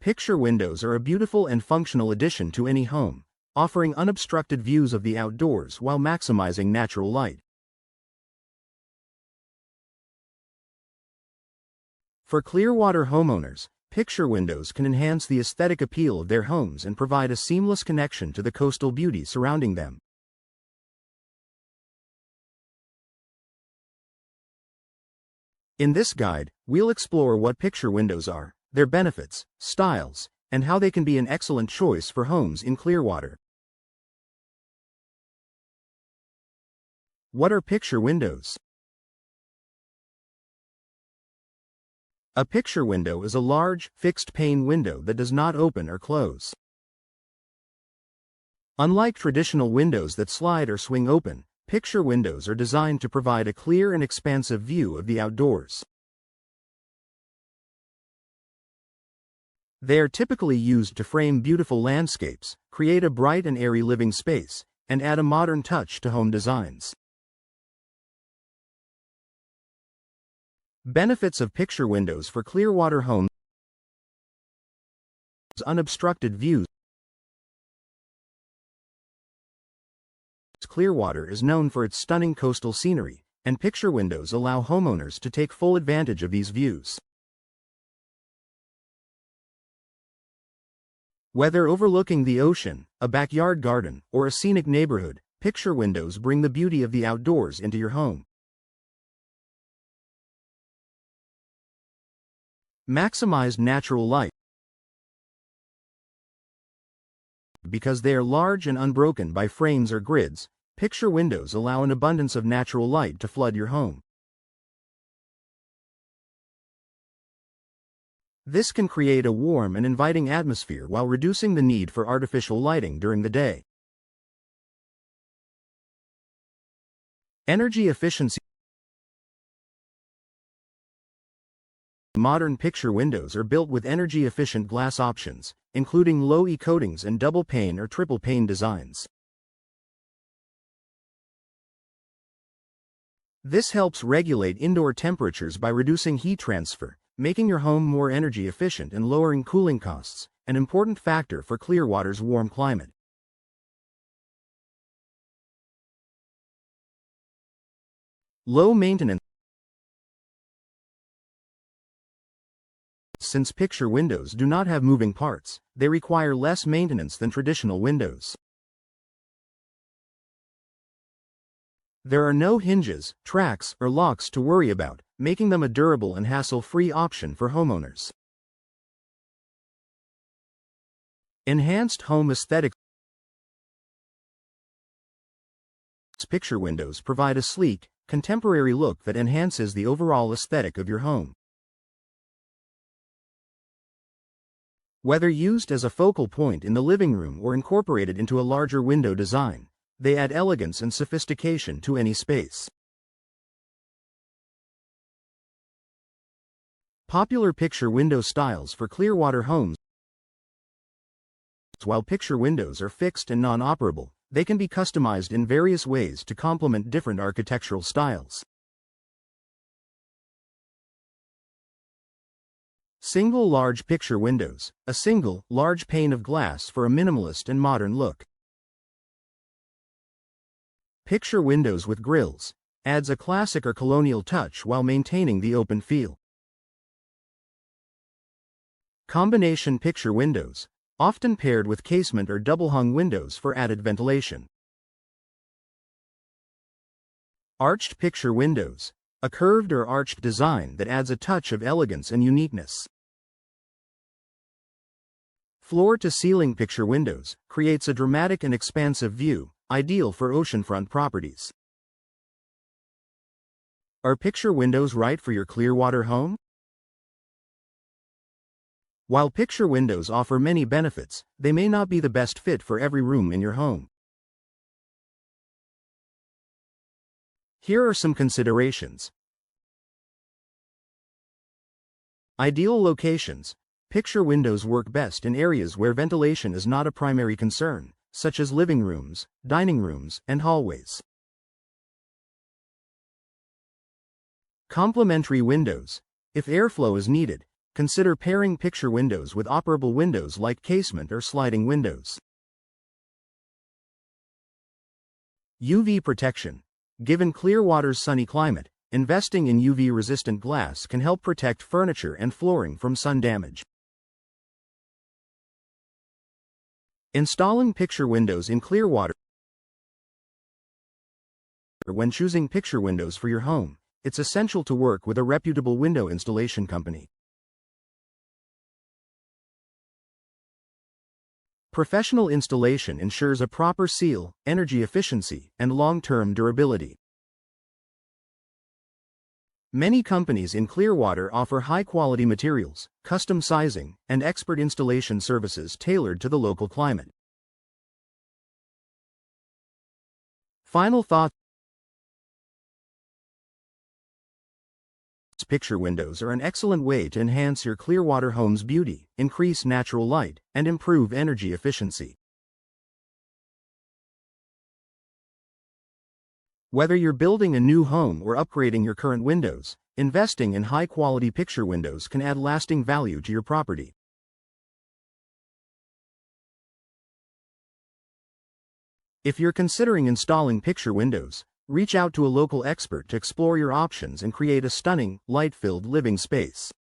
Picture windows are a beautiful and functional addition to any home, offering unobstructed views of the outdoors while maximizing natural light. For Clearwater homeowners, picture windows can enhance the aesthetic appeal of their homes and provide a seamless connection to the coastal beauty surrounding them. In this guide, we'll explore what picture windows are, their benefits, styles, and how they can be an excellent choice for homes in Clearwater. What are picture windows? A picture window is a large, fixed-pane window that does not open or close. Unlike traditional windows that slide or swing open, picture windows are designed to provide a clear and expansive view of the outdoors. They are typically used to frame beautiful landscapes, create a bright and airy living space, and add a modern touch to home designs. Benefits of picture windows for Clearwater homes: unobstructed views. Clearwater is known for its stunning coastal scenery, and picture windows allow homeowners to take full advantage of these views. Whether overlooking the ocean, a backyard garden, or a scenic neighborhood, picture windows bring the beauty of the outdoors into your home. Maximize natural light. Because they are large and unbroken by frames or grids, picture windows allow an abundance of natural light to flood your home. This can create a warm and inviting atmosphere while reducing the need for artificial lighting during the day. Energy efficiency. Modern picture windows are built with energy-efficient glass options, including low-E coatings and double-pane or triple-pane designs. This helps regulate indoor temperatures by reducing heat transfer, making your home more energy efficient and lowering cooling costs, an important factor for Clearwater's warm climate. Low maintenance. Since picture windows do not have moving parts, they require less maintenance than traditional windows. There are no hinges, tracks, or locks to worry about, making them a durable and hassle-free option for homeowners. Enhanced home aesthetics. Picture windows provide a sleek, contemporary look that enhances the overall aesthetic of your home. Whether used as a focal point in the living room or incorporated into a larger window design, they add elegance and sophistication to any space. Popular picture window styles for Clearwater homes. While picture windows are fixed and non-operable, they can be customized in various ways to complement different architectural styles. Single large picture windows, a single, large pane of glass for a minimalist and modern look. Picture windows with grills, adds a classic or colonial touch while maintaining the open feel. Combination picture windows, often paired with casement or double-hung windows for added ventilation. Arched picture windows, a curved or arched design that adds a touch of elegance and uniqueness. Floor-to-ceiling picture windows, creates a dramatic and expansive view, ideal for oceanfront properties. Are picture windows right for your Clearwater home? While picture windows offer many benefits, they may not be the best fit for every room in your home. Here are some considerations. Ideal locations. Picture windows work best in areas where ventilation is not a primary concern, such as living rooms, dining rooms, and hallways. Complementary windows. If airflow is needed, consider pairing picture windows with operable windows like casement or sliding windows. UV protection. Given Clearwater's sunny climate, investing in UV-resistant glass can help protect furniture and flooring from sun damage. Installing picture windows in Clearwater. When choosing picture windows for your home, it's essential to work with a reputable window installation company. Professional installation ensures a proper seal, energy efficiency, and long-term durability. Many companies in Clearwater offer high-quality materials, custom sizing, and expert installation services tailored to the local climate. Final thoughts. Picture windows are an excellent way to enhance your Clearwater home's beauty, increase natural light, and improve energy efficiency. Whether you're building a new home or upgrading your current windows, investing in high-quality picture windows can add lasting value to your property. If you're considering installing picture windows, reach out to a local expert to explore your options and create a stunning, light-filled living space.